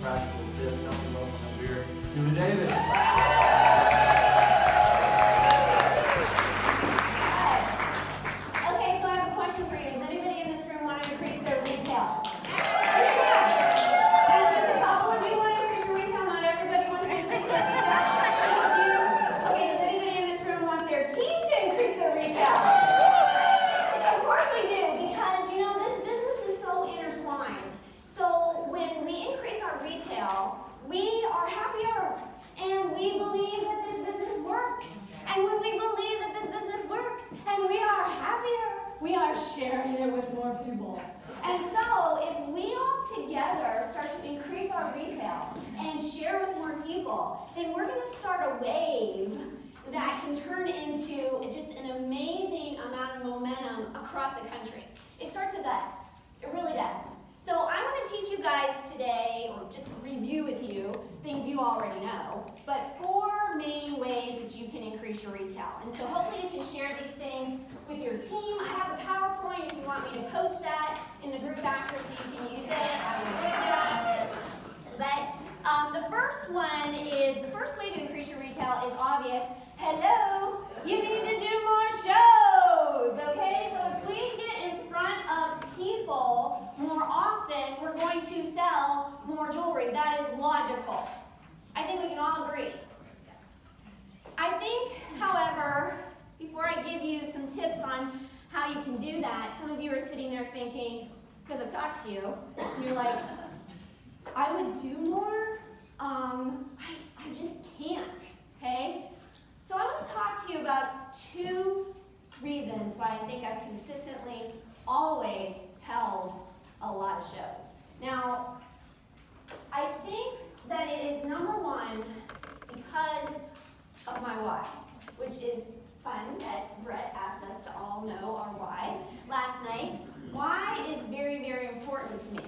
practical tips. Help me welcome up here, Julie David. Okay, so I have a question for you. Does anybody in this room want to increase their retail? And just a couple of you want to increase your retail. Not everybody wants to increase their retail. Just a few. Okay, does anybody in this room want their team to increase their retail? Of course we do, because you know this business is so intertwined. So when we increase our retail, we are happier, and we believe that this business works. And when we believe that this business works, and we are happier, we are sharing it with more people. And so if we all together start to increase our retail and share with more people, then we're going to start a wave that can turn into just an amazing amount of momentum across the country. It starts with us. It really does. So I want to teach you guys today, or just review with you, things you already know, but 4 main ways that you can increase your retail. And so hopefully you can share these things with your team. I have a PowerPoint if you want me to post that in the group after so you can use it. I will do that. But the first way to increase your retail is obvious. Hello, you need to do more shows, okay? So if we get in front of people more often, we're going to sell more jewelry. That is logical. I think we can all agree. I think, however, before I give you some tips on how you can do that, some of you are sitting there thinking, because I've talked to you, and you're like, I would do more, I just can't, okay? So I want to talk to you about 2 reasons why I think I've consistently always held a lot of shows. Now, I think that it is number 1 because of my why, which is fun that Brett asked us to all know our why last night. Why is very, very important to me.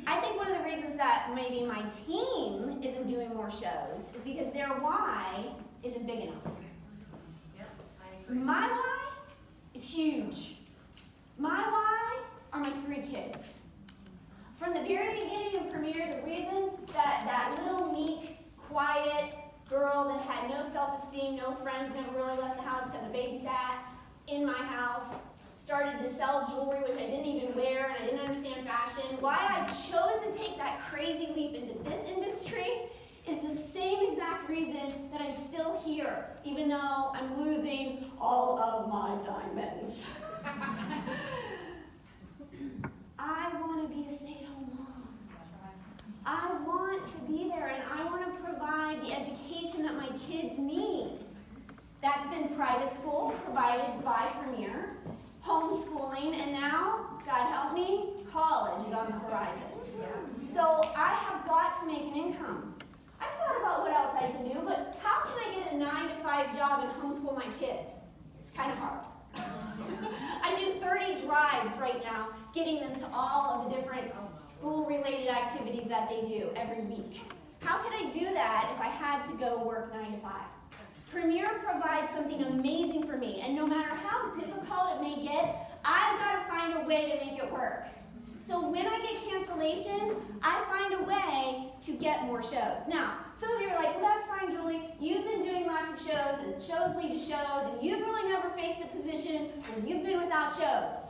I think one of the reasons that maybe my team isn't doing more shows is because their why isn't big enough. My why is huge. My why are my 3 kids. From the very beginning of Premiere, the reason that little meek, quiet girl that had no self-esteem, no friends, never really left the house because I babysat in my house, started to sell jewelry, which I didn't even wear, and I didn't understand fashion. Why I chose to take that crazy leap into this industry is the same exact reason that I'm still here, even though I'm losing all of my diamonds. I want to be a stay-at-home mom. I want to be there, and I want to provide the education that my kids need. That's been private school, provided by Premiere, homeschooling, and now, God help me, college is on the horizon. So I have got to make an income. I've thought about what else I can do, but how can I get a 9-to-5 job and homeschool my kids? It's kind of hard. I do 30 drives right now, getting them to all of the different school-related activities that they do every week. How could I do that if I had to go work 9 to 5? Premiere provides something amazing for me, and no matter how difficult it may get, I've got to find a way to make it work. So when I get cancellations, I find a way to get more shows. Now, some of you are like, well, that's fine, Julie. You've been doing lots of shows, and shows lead to shows, and you've really never faced a position where you've been without shows.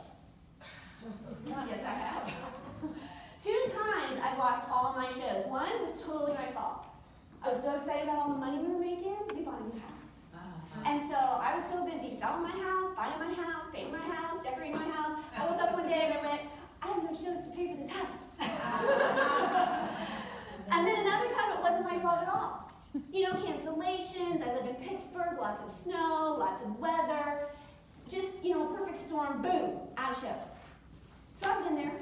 Yes, I have. 2 times I've lost all of my shows. One was totally my fault. I was so excited about all the money we were making, we bought a new house. And so I was so busy selling my house, buying my house, painting my house, decorating my house. I woke up one day and I went, I have no shows to pay for this house. And then another time it wasn't my fault at all. You know, cancellations, I live in Pittsburgh, lots of snow, lots of weather. Just, you know, a perfect storm, boom, out of shows. So I've been there.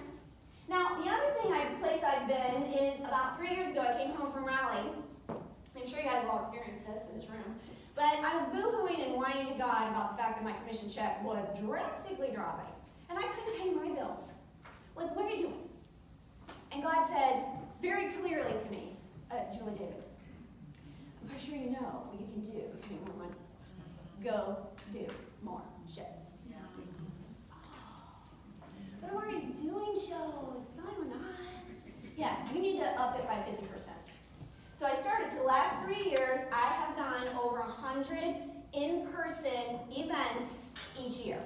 Now, the other place I've been is about 3 years ago, I came home from Raleigh. I'm sure you guys have all experienced this in this room. But I was boo-hooing and whining to God about the fact that my commission check was drastically dropping. And I couldn't pay my bills. Like, what are you doing? And God said very clearly to me, Julie David, I'm pretty sure you know what you can do to make more money. Go do more shows. But I'm already doing shows, so I'm not. 100 in-person events each year.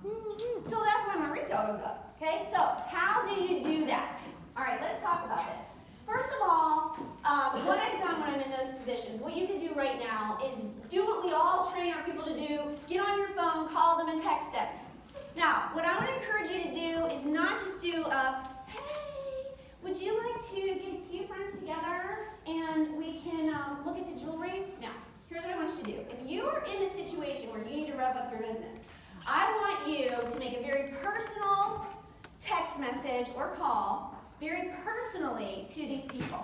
So that's why my retail goes up. Okay, so how do you do that? All right, let's talk about this. First of all, what I've done when I'm in those positions, what you can do right now is do what we all train our people to do. Get on your phone, call them, and text them. Now, what I want to encourage you to do is not just do a, hey, would you like to get a few friends together and we can look at the jewelry? Now, here's what I want you to do. If you are in a situation where you need to rev up your business, I want you to make a very personal text message or call very personally to these people.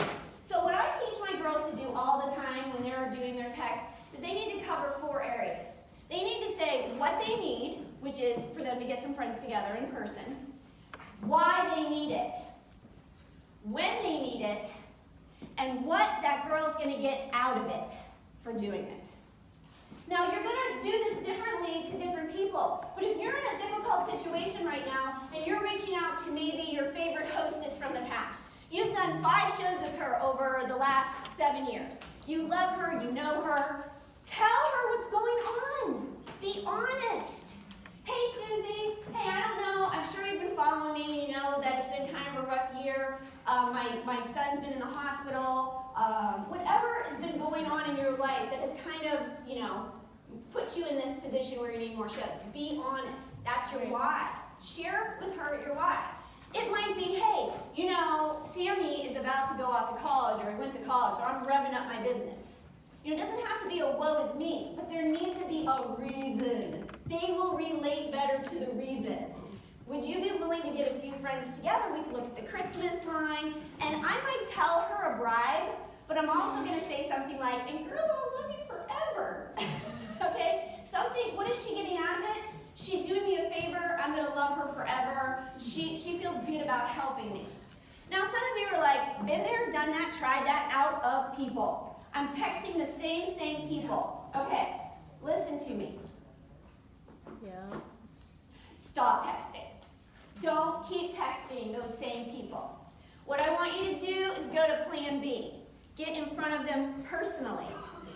So what I teach my girls to do all the time when they're doing their text is they need to cover 4 areas. They need to say what they need, which is for them to get some friends together in person, why they need it, when they need it, and what that girl is going to get out of it for doing it. Now, you're going to do this differently to different people, but if you're in a difficult situation right now and you're reaching out to maybe your favorite hostess from the past, you've done 5 shows with her over the last 7 years. You love her, you know her. Tell her what's going on. Be honest. Hey, Susie. Hey, I don't know. I'm sure you've been following me. You know that it's been kind of a rough year. My son's been in the hospital. Whatever has been going on in your life that has kind of, put you in this position where you need more shows. Be honest. That's your why. Share with her your why. It might be, hey, Sammy is about to go off to college, or he went to college, so I'm revving up my business. It doesn't have to be a woe is me, but there needs to be a reason. They will relate better to the reason. Would you be willing to get a few friends together? We could look at the Christmas line, and I might tell her a bribe, but I'm also going to say something like, and girl, I'll love you forever. Okay? What is she getting out of it? She's doing me a favor. I'm going to love her forever. She feels good about helping me. Now, some of you are like, been there, done that, tried that, out of people. I'm texting the same people. Okay, listen to me. Yeah. Stop texting. Don't keep texting those same people. What I want you to do is go to plan B. Get in front of them personally.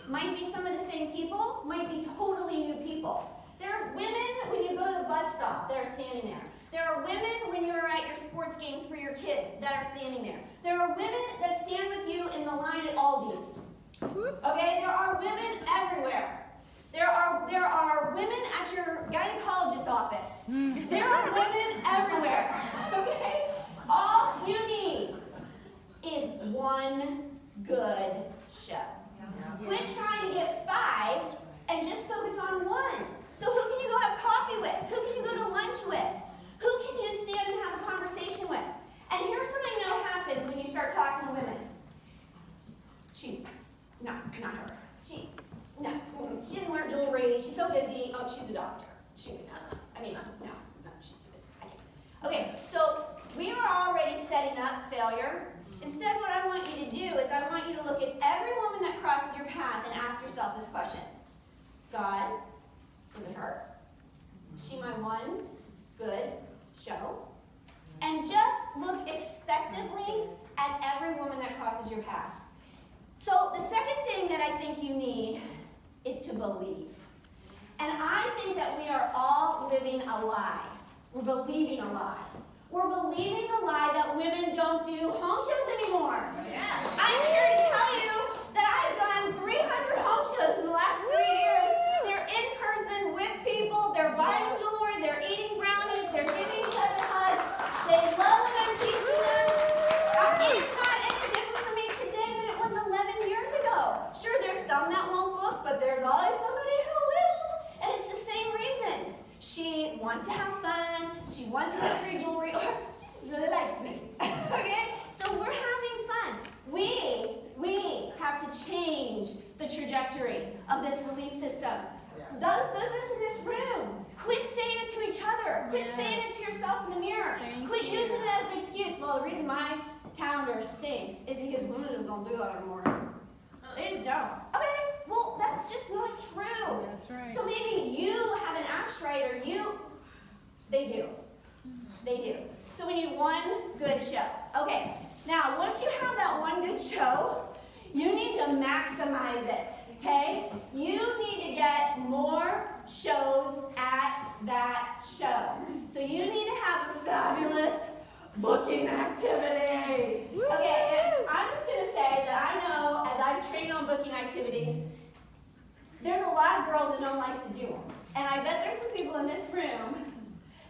Might be some of the same people, might be totally new people. There are women when you go to the bus stop that are standing there. There are women when you're at your sports games for your kids that are standing there. There are women that stand with you in the line at Aldi's. Okay, there are women everywhere. There are women at your gynecologist's office. There are women everywhere. Okay? All you need is one good show. Quit trying to get 5 and just focus on 1. So who can you go have coffee with? Who can you go to lunch with? Who can you stand and have a conversation with? And here's what I know happens when you start talking to women. Not her. She didn't wear jewelry. She's so busy. Oh, she's a doctor. No, she's too busy. Okay, so we are already setting up failure. Instead, what I want you to do is I want you to look at every woman that crosses your path and ask yourself this question. God, does it hurt? Is she my one good show? And just look expectantly at every woman that crosses your path. So the second thing that I think you need is to believe. And I think that we are all living a lie. We're believing a lie. We're believing the lie that women don't do home shows anymore. Yeah. I'm here to tell you that I've done 300 home shows in the last 3 years. They're in person with people. They're buying jewelry. They're eating brownies. They're giving each other hugs. They love what I'm teaching them. It's not any different for me today than it was 11 years ago. Sure, there's some that won't book, but there's always somebody who will. And it's the same reasons. She wants to have fun. She wants to get free jewelry, or she just really likes me. Okay? So we're having fun. We have to change the trajectory of this belief system. Those of us in this room, quit saying it to each other. Quit saying it to yourself in the mirror. Quit using it as an excuse. Well, the reason my calendar stinks is because women just don't do that anymore. They just don't. Okay, well, that's just not true. That's right. So maybe you have an astrite, or they do. They do. So we need one good show. Okay, now once you have that one good show, You need to maximize it, okay? You need to get more shows at that show. So you need to have a fabulous booking activity. Okay, and I'm just going to say that I know as I've trained on booking activities, there's a lot of girls that don't like to do them. And I bet there's some people in this room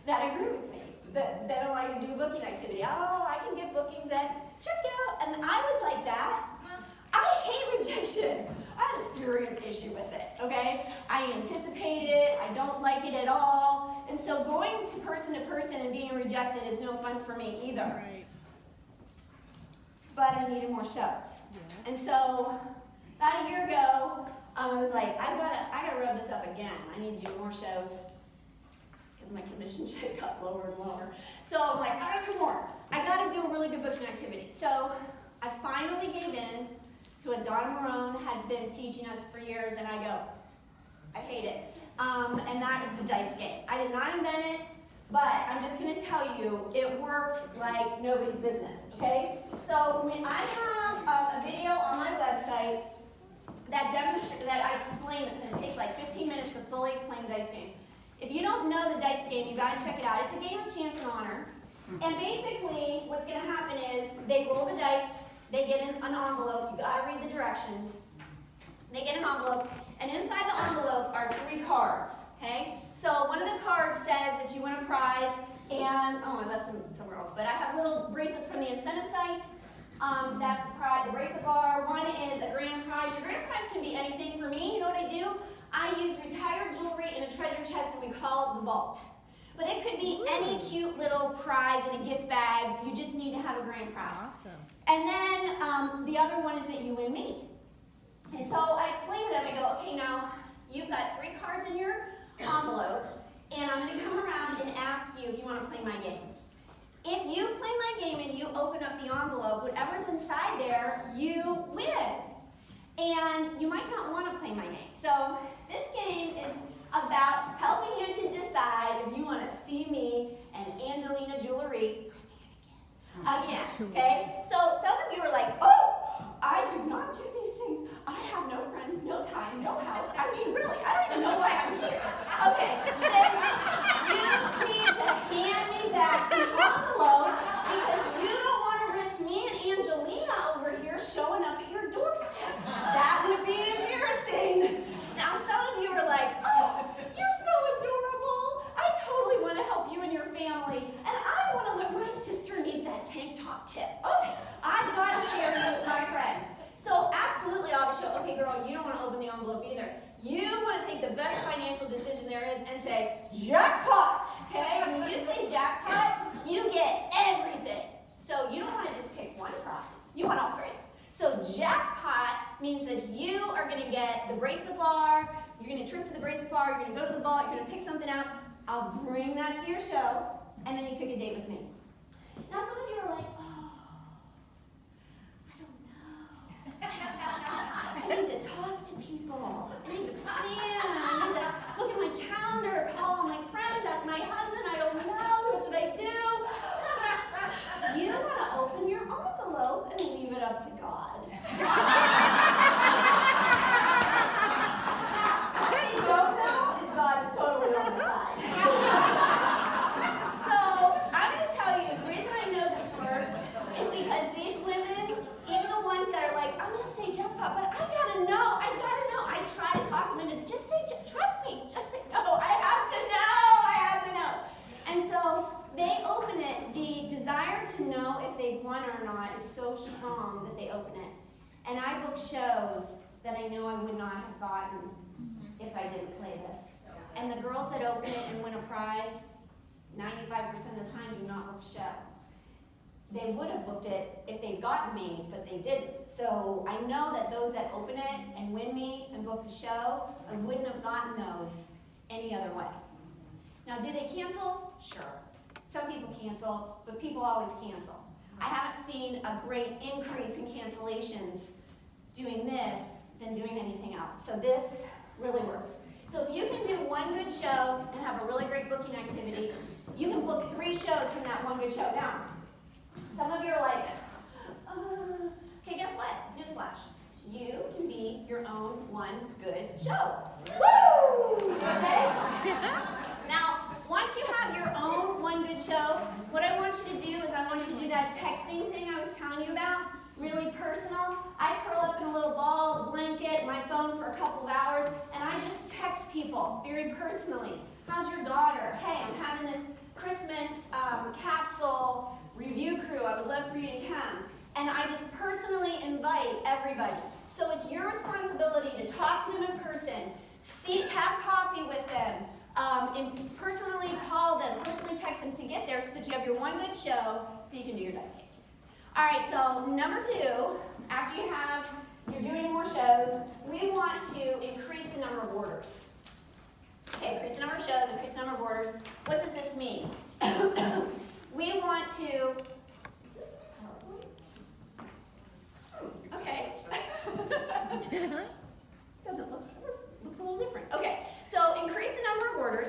that agree with me, that don't like to do a booking activity. Oh, I can get bookings at checkout. And I was like that. I hate rejection. I had a serious issue with it, okay? I anticipate it. I don't like it at all. And so going to person and being rejected is no fun for me either. Right. But I needed more shows. Yeah. And so about a year ago, I was like, I gotta rev this up again. I need to do more shows because my commission check got lower and lower. So I'm like, I gotta do more. I gotta do a really good booking activity. So I finally gave in to what Donna Marone has been teaching us for years, and I go, I hate it. And that is the dice game. I did not invent it, but I'm just going to tell you, it works like nobody's business, okay? So I have a video on my website that I explain this, and it takes like 15 minutes to fully explain the dice game. If you don't know the dice game, you got to check it out. It's a game of chance and honor. And basically, what's going to happen is they roll the dice. They get in an envelope. You gotta read the directions. They get an envelope, and inside the envelope are 3 cards, okay? So one of the cards says that you win a prize, and, oh, I left them somewhere else, but I have little bracelets from the incentive site. That's the prize, the bracelet bar. One is a grand prize. Your grand prize can be anything. For me, you know what I do? I use retired jewelry in a treasure chest, and we call it the vault. But it could be any cute little prize in a gift bag. You just need to have a grand prize. Awesome. And then the other one is that you win me. And so I explain to them, I go, okay, now you've got 3 cards in your envelope, and I'm going to come around and ask you if you want to play my game. If you play my game and you open up the envelope, whatever's inside there, you win. And you might not want to play my game. So this game is about helping you to decide if you want to see me and Angelina Jewelry again, okay? So some of you are like, oh, I do not do these things. I have no friends, no time, no house. I mean, really, I don't even know why I'm here. Okay, then you need to hand me back the envelope because you don't want to risk me and Angelina over here showing up at your doorstep. That would be embarrassing. Now, some of you are like, oh, you're so adorable. I totally want to help you and your family. And I want to look, my sister needs that tank top tip. Oh, I've got to share it with my friends. So absolutely, I'll show, okay, girl, you don't want to open the envelope either. You want to take the best financial decision there is and say, jackpot, okay? And when you say jackpot, you get everything. So you don't want to just pick one prize. You want all 3. So jackpot means that you are going to get the bracelet bar, you're going to trip to the bracelet bar, you're going to go to the vault, you're going to pick something out. I'll bring that to your show, and then you pick a date with me. Now some of you are like, oh, I don't know. I need to talk to people. I need to plan. I need to look at my calendar, call all my friends, ask my husband, I don't know, what should I do? You want to open your envelope and leave it up to God. What you don't know is God is totally on the side. So I'm going to tell you, the reason I know this works is because these women, even the ones that are like, I'm going to say jackpot, but I got to know. I try to talk them into, just say, trust me, just say, no, I have to know. And so they open it. The desire to know if they've won or not is so strong that they open it. And I book shows that I know I would not have gotten if I didn't play this. And the girls that open it and win a prize, 95% of the time do not book a show. They would have booked it if they'd gotten me, but they didn't. So I know that those that open it and win me and book the show, I wouldn't have gotten those any other way. Now, do they cancel? Sure. Some people cancel, but people always cancel. I haven't seen a great increase in cancellations doing this than doing anything else. So this really works. So if you can do one good show and have a really great booking activity, you can book 3 shows from that one good show. Now, some of you are like, okay, guess what? Newsflash. you can be your own one good show. Woo! Okay? Now, once you have your own one good show, what I want you to do is I want you to do that texting thing I was telling you about, really personal. I curl up in a little ball, a blanket, my phone for a couple of hours, and I just text people very personally. How's your daughter? Hey, I'm having this Christmas capsule review crew. I would love for you to come. And I just personally invite everybody. So it's your responsibility to talk to them in person, have coffee with them, and personally call them, personally text them to get there so that you have your one good show so you can do your dicing. All right, so number 2, after you're doing more shows, we want to increase the number of orders. Okay, increase the number of shows, increase the number of orders. What does this mean? We want to, is this PowerPoint? Okay. Doesn't look, looks a little different. Okay, so increase the number of orders.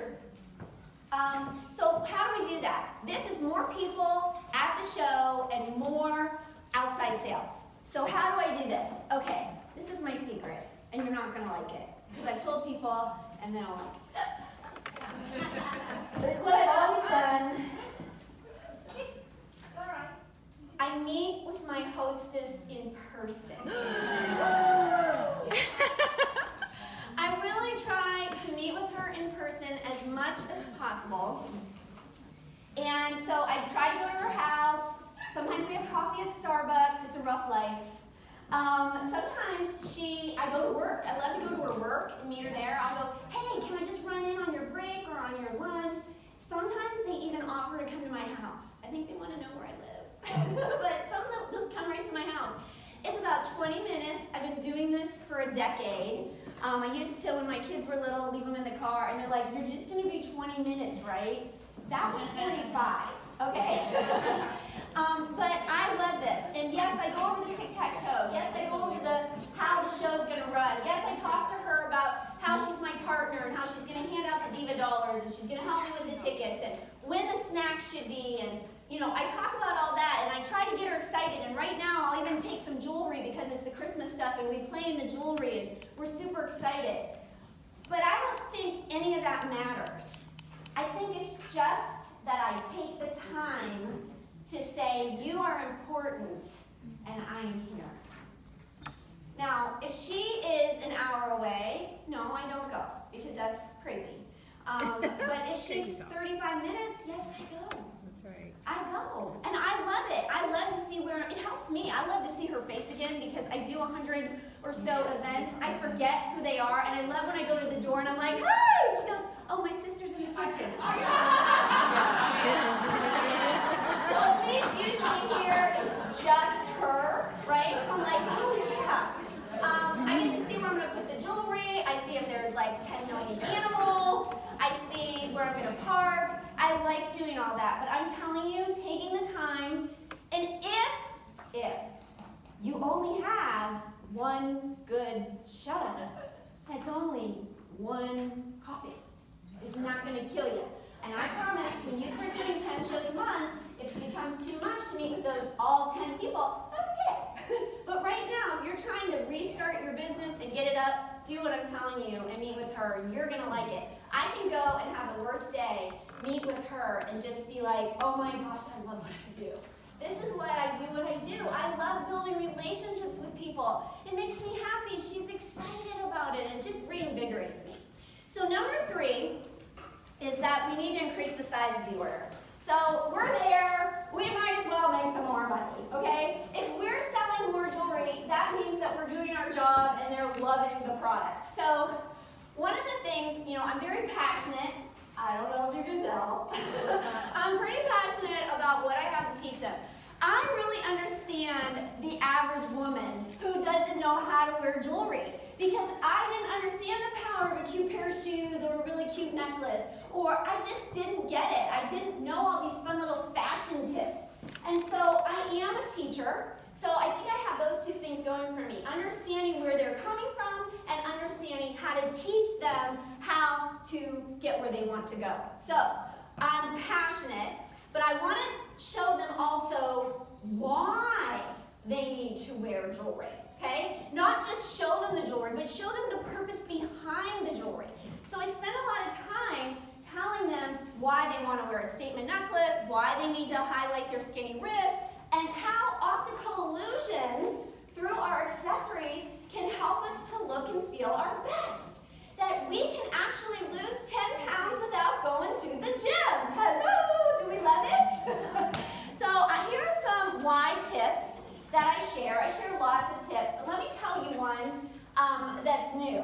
So how do we do that? This is more people at the show and more outside sales. So how do I do this? Okay, this is my secret, and you're not gonna like it, because I've told people, and then I'm like, this is what I've always done. I meet with my hostess in person. I really try to meet with her in person as much as possible. And so I try to go to her house. Sometimes we have coffee at Starbucks. It's a rough life. Sometimes I go to work. I love to go to her work and meet her there. I'll go, hey, can I just run in on your break or on your lunch? Sometimes they even offer to come to my house. I think they want to know where I live. But some of them just come right to my house. It's about 20 minutes. I've been doing this for a decade. I used to, when my kids were little, leave them in the car, and they're like, you're just going to be 20 minutes, right? That was 45, okay? But I love this. And yes, I go over the tic-tac-toe. Yes, I go over how the show's going to run. Yes, I talk to her about how she's my partner and how she's going to hand out the diva dollars and she's going to help me with the tickets and when the snacks should be. And, you know, I talk about all that and I try to get her excited. And right now, I'll even take some jewelry because it's the Christmas stuff and we play in the jewelry and we're super excited. But I don't think any of that matters. I think it's just that I take the time to say, you are important, and I'm here. Now, if she is an hour away, no, I don't go, because that's crazy. But if she's 35 minutes, yes, I go. That's right. I go, and I love it. I love to see it helps me. I love to see her face again, because I do 100 or so events. I forget who they are, and I love when I go to the door, and I'm like, hi! She goes, oh, my sister's in the kitchen. So at least usually here, it's just her, right? So I'm like, oh yeah. I get to see where I'm gonna put the jewelry. I see if there's like 10 million animals. I see where I'm gonna park. I like doing all that, but I'm telling you, taking the time, and if you only have one good show, that's only one coffee. It's not gonna kill you. And I promise, when you start doing 10 shows a month, if it becomes too much to meet with those all 10 people, that's okay. But right now, if you're trying to restart your business and get it up, do what I'm telling you and meet with her. You're gonna like it. I can go and have the worst day, meet with her, and just be like, oh my gosh, I love what I do. This is why I do what I do. I love building relationships with people. It makes me happy. She's excited about it, and it just reinvigorates me. So number 3 is that we need to increase the size of the order. So we're there, we might as well make some more money, okay? If we're selling more jewelry, that means that we're doing our job and they're loving the product. So one of the things, you know, I'm very passionate. I don't know if you can tell. I'm pretty passionate about what I have to teach them. I really understand the average woman who doesn't know how to wear jewelry, because I didn't understand the power of a cute pair of shoes or a really cute necklace, or I just didn't get it. I didn't know all these fun little fashion tips. And so I am a teacher, so I think I have those 2 things going for me, understanding where they're coming from and understanding how to teach them how to get where they want to go. So I'm passionate, but I want to show them also why they need to wear jewelry. okay? Not just show them the jewelry, but show them the purpose behind the jewelry. So I spend a lot of time telling them why they want to wear a statement necklace, why they need to highlight their skinny wrist, and how optical illusions through our accessories can help us to look and feel our best. That we can actually lose 10 pounds without going to the gym. Hello, do we love it? So here are some why tips that I share. I share lots of tips, but let me tell you one that's new.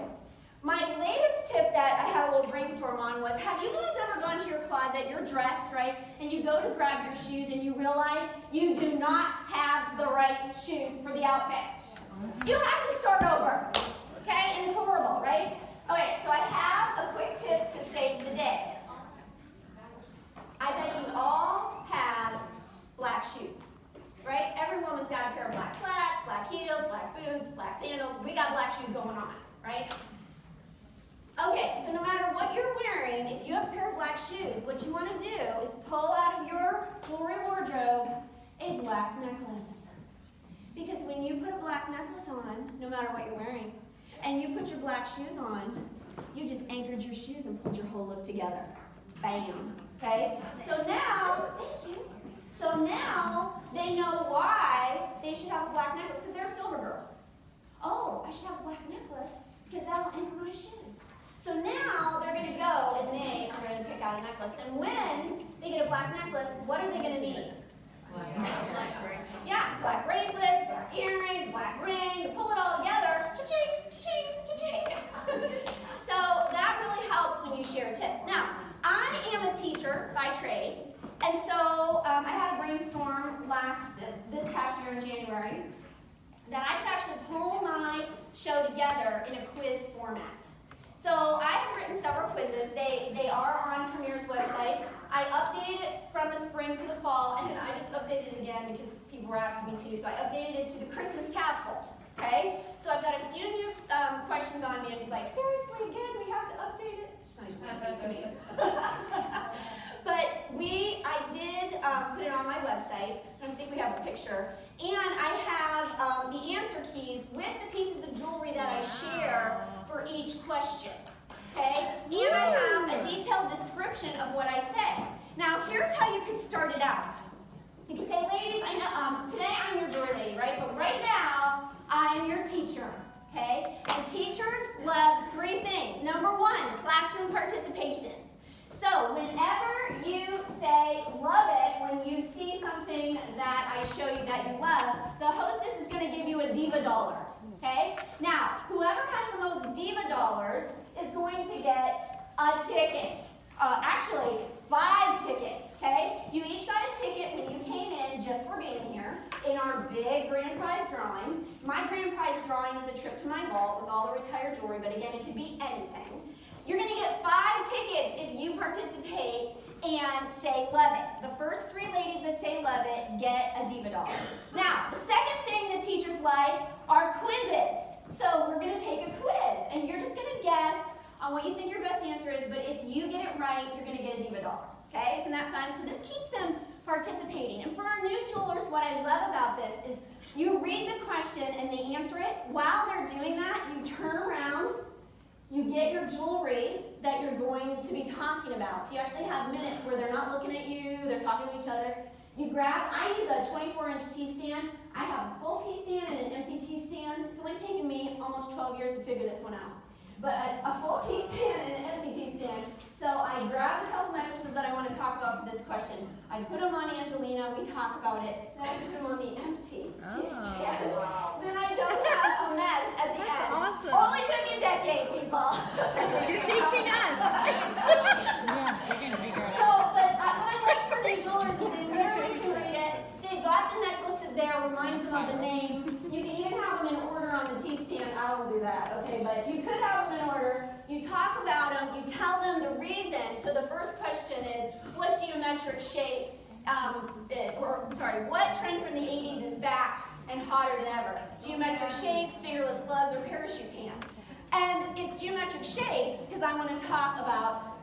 My latest tip that I had a little brainstorm on was, have you guys ever gone to your closet, you're dressed, right, and you go to grab your shoes and you realize you do not have the right shoes for the outfit? You have to start over, okay, and it's horrible, right? Okay, so I have a quick tip to save the day. I bet you all have black shoes, right? Every woman's got a pair of black flats, black heels, black boots, black sandals. We got black shoes going on, right? Okay, so no matter what you're wearing, if you have a pair of black shoes, what you want to do is pull out of your jewelry wardrobe a black necklace. Because when you put a black necklace on, no matter what you're wearing, and you put your black shoes on, you just anchored your shoes and pulled your whole look together. Bam. Okay? So now, thank you. So now they know why they should have a black necklace, because they're a silver girl. Oh, I should have a black necklace because that'll anchor my shoes. So now they're going to go and they are going to pick out a necklace. And when they get a black necklace, what are they going to need? Yeah, black bracelets, black earrings, black ring, pull it all together, cha-ching, cha-ching, cha-ching. So that really helps when you share tips. Now, I am a teacher by trade, and so I had a brainstorm this past year in January that I could actually pull my show together in a quiz format. So I have written several quizzes. They are on Premier's website. I updated it from the spring to the fall, and I just updated it again because people were asking me to. So I updated it to the Christmas capsule. Okay? So I've got a few new questions on me, and he's like, seriously, again, we have to update it? She's not even listening to me. But I did put it on my website. I don't think we have a picture. And I have the answer keys with the pieces of jewelry that I share for each question. Okay? And I have a detailed description of what I say. Now, here's how you could start it out. You could say, ladies, I know today I'm your jewelry lady, right? But right now, I'm your teacher. Okay? And teachers love 3 things. Number 1, classroom participation. So whenever you say love it, when you see something that I show you that you love, the hostess is going to give you a diva dollar. Okay? Now, whoever has the most diva dollars is going to get a ticket. Actually, 5 tickets. Okay? You each got a ticket when you came in just for being here in our big grand prize drawing. My grand prize drawing is a trip to my vault with all the retired jewelry, but again, it could be anything. You're going to get 5 tickets if you participate and say love it. The first 3 ladies that say love it get a diva dollar. Now, the second thing that teachers like are quizzes. So we're going to take a quiz, and you're just going to guess on what you think your best answer is, but if you get it right, you're going to get a diva dollar. Okay, isn't that fun? So this keeps them participating. And for our new jewelers, what I love about this is you read the question and they answer it. While they're doing that, you turn around. You get your jewelry that you're going to be talking about. So you actually have minutes where they're not looking at you, they're talking to each other. You grab, I use a 24-inch tea stand. I have a full tea stand and an empty tea stand. It's only taken me almost 12 years to figure this one out. But a full tea stand and an empty tea stand. So I grab a couple necklaces that I want to talk about for this question. I put them on Angelina, we talk about it. Then I put them on the empty tea stand. Wow. Then I don't have a mess at the end. Awesome. Only took a decade, people. You're teaching us. Yeah, you're going to figure it out. So, but what I like for new jewelers is they literally can read it. They've got the necklaces there, reminds them of the name. You can even have them in order on the tea stand. I don't do that, okay? But you could have them in order. You talk about them. You tell them the reason. So the first question is, what geometric shape, what trend from the 80s is back and hotter than ever? Geometric shapes, fingerless gloves, or parachute pants? And it's geometric shapes because I want to talk about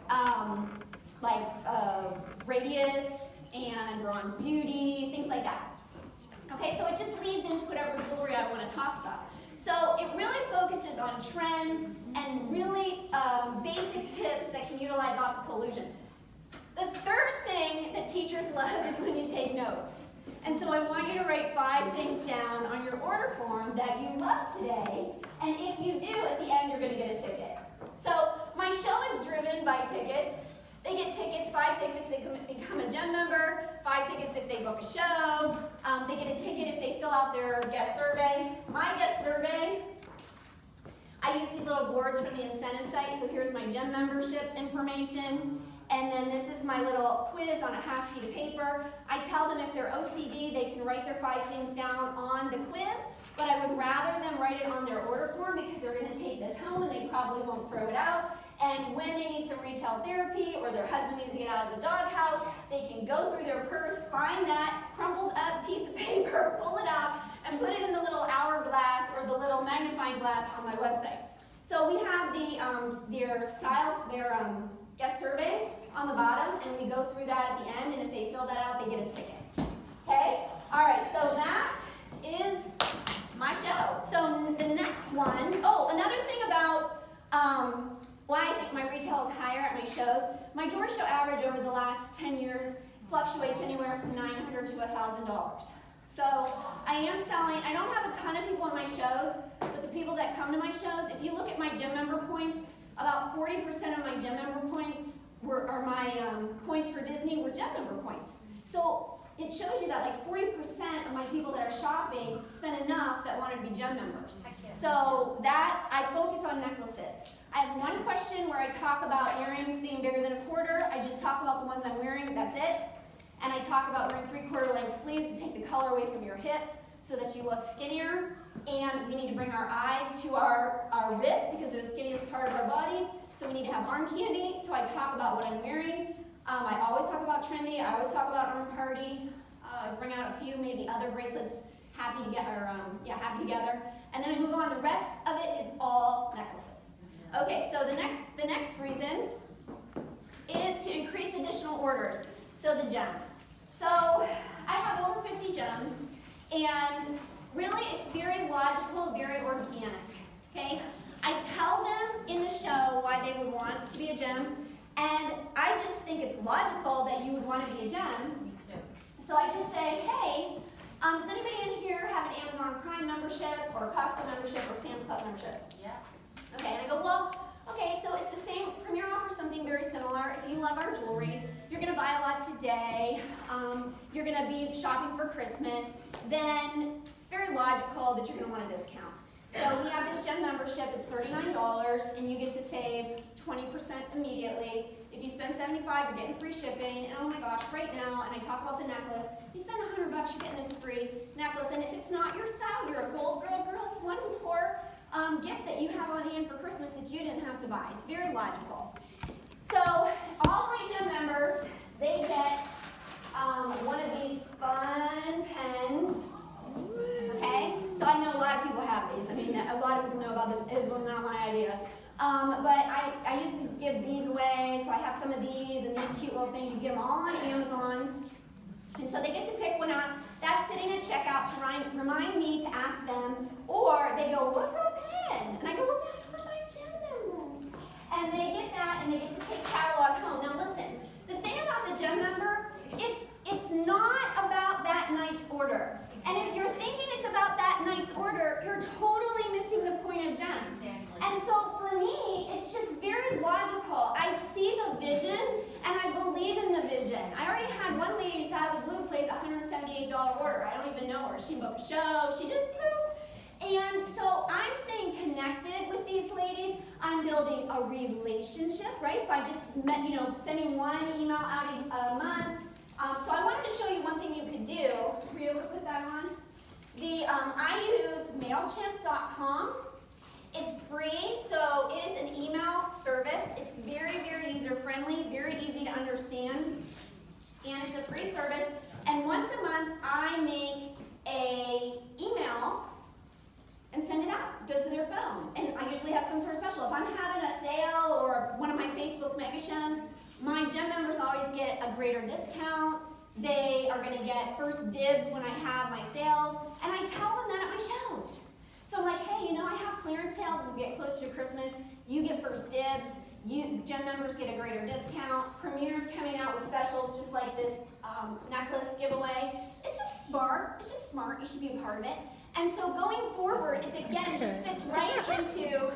radius and bronze beauty, things like that. Okay, so it just leads into whatever jewelry I want to talk about. So it really focuses on trends and really basic tips that can utilize optical illusions. The third thing that teachers love is when you take notes. And so I want you to write 5 things down on your order form that you love today, and if you do, at the end you're going to get a ticket. So my show is driven by tickets. They get tickets, 5 tickets, they become a gem member, 5 tickets if they book a show, they get a ticket if they fill out their guest survey. My guest survey, I use these little boards from the incentive site, so here's my gem membership information, and then this is my little quiz on a half sheet of paper. I tell them if they're OCD, they can write their 5 things down on the quiz, but I would rather them write it on their order form because they're going to take this home and they probably won't throw it out. And when they need some retail therapy or their husband needs to get out of the doghouse, they can go through their purse, find that crumpled up piece of paper, pull it out, and put it in the little hourglass or the little magnifying glass on my website. So we have their guest survey on the bottom, and we go through that at the end, and if they fill that out, they get a ticket. Okay? All right, so that is my show. So the next one, another thing about why I think my retail is higher at my shows. My door show average over the last 10 years fluctuates anywhere from $900 to $1,000. So I am selling, I don't have a ton of people in my shows, but the people that come to my shows, if you look at my gym member points, about 40% of my gym member points or my points for Disney were gym member points. So it shows you that like 40% of my people that are shopping spend enough that want to be gem members. So that, I focus on necklaces. I have one question where I talk about earrings being bigger than a quarter. I just talk about the ones I'm wearing, that's it. And I talk about wearing 3/4 length sleeves to take the color away from your hips so that you look skinnier. And we need to bring our eyes to our wrists because they're the skinniest part of our bodies. So we need to have arm candy. So I talk about what I'm wearing. I always talk about trendy. I always talk about arm party. I bring out a few maybe other bracelets, happy together. And then I move on. The rest of it is all necklaces. Okay, so the next reason is to increase additional orders. So the gems. So I have over 50 gems, and really it's very logical, very organic. Okay, I tell them in the show why they would want to be a gem, and I just think it's logical that you would want to be a gem. Me too. So I just say, hey, does anybody in here have an Amazon Prime membership or a Costco membership or Sam's Club membership? Yeah. Okay, and I go, well, okay, so it's the same. Premier offers something very similar. If you love our jewelry, you're going to buy a lot today, you're going to be shopping for Christmas, then it's very logical that you're going to want a discount. So we have this gem membership. It's $39, and you get to save 20% immediately. If you spend $75, you're getting free shipping. And oh my gosh, right now, and I talk about the necklace, you spend $100, you're getting this free necklace. And if it's not your style, you're a gold girl, it's one more gift that you have on hand for Christmas that you didn't have to buy. It's very logical. So all my gem members, they get one of these fun pens. Okay, so I know a lot of people have these. I mean, a lot of people know about this. It was not my idea. But I used to give these away, so I have some of these and these cute little things. You get them all on Amazon. And so they get to pick one out. That's sitting at checkout to remind me to ask them. Or they go, what's that pen? And I go, well, that's for my gem members. And they get that, and they get to take catalog home. Now listen, the thing about the gem member, it's not about that night's order. And if you're thinking it's about that night's order, you're totally missing the point of gems. Exactly. And so for me, it's just very logical. I see the vision, and I believe in the vision. I already had one lady just out of the blue place a $178 order. I don't even know her. She booked a show. She just poof. And so I'm staying connected with these ladies. I'm building a relationship, right? If I just met, sending one email out a month. So I wanted to show you one thing you could do. Were you able to put that on? I use MailChimp.com. It's free, so it is an email service. It's very, very user-friendly, very easy to understand, and it's a free service. And once a month, I make an email and send it out. It goes to their phone, and I usually have some sort of special. If I'm having a sale or one of my Facebook mega shows, my gem members always get a greater discount. They are going to get first dibs when I have my sales, and I tell them that at my shows. So I'm like, hey, I have clearance sales as we get closer to Christmas. You get first dibs. Gym members get a greater discount. Premier's coming out with specials just like this necklace giveaway. It's just smart. It's just smart. You should be a part of it. And so going forward, it just fits right into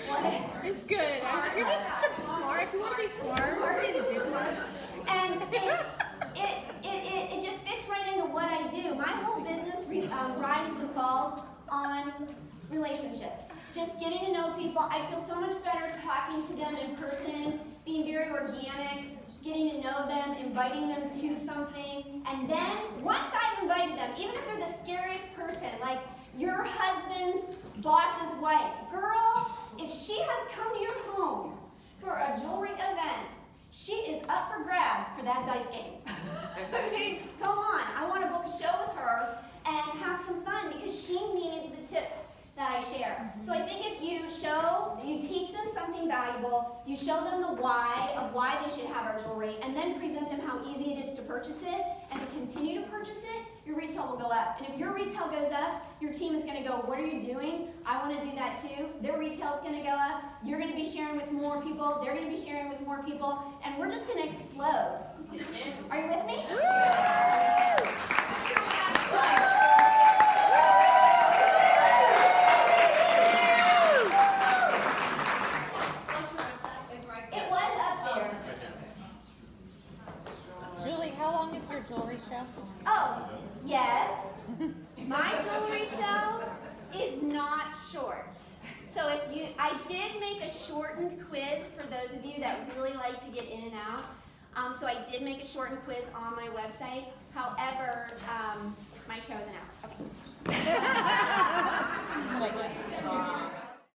what? It's good. You're just smart. If you want to be smart, And it just fits right into what I do. My whole business rises and falls on relationships. Just getting to know people. I feel so much better talking to them in person, being very organic, getting to know them, inviting them to something. And then, once I've invited them, even if they're the scariest person, like your husband's boss's wife, girl, if she has come to your home for a jewelry event, she is up for grabs for that dice game. I mean, come on. I want to book a show with her and have some fun because she needs the tips that I share. So I think if you teach them something valuable, you show them the why of why they should have our jewelry, and then present them how easy it is to purchase it and to continue to purchase it, your retail will go up. And if your retail goes up, your team is going to go, what are you doing? I want to do that too. Their retail is going to go up. You're going to be sharing with more people. They're going to be sharing with more people. And we're just going to explode. Are you with me? It was up there. Julie, how long is your jewelry show? Oh, yes. My jewelry show is not short. So I did make a shortened quiz for those of you that really like to get in and out. So I did make a shortened quiz on my website. However, my show is an hour. Okay.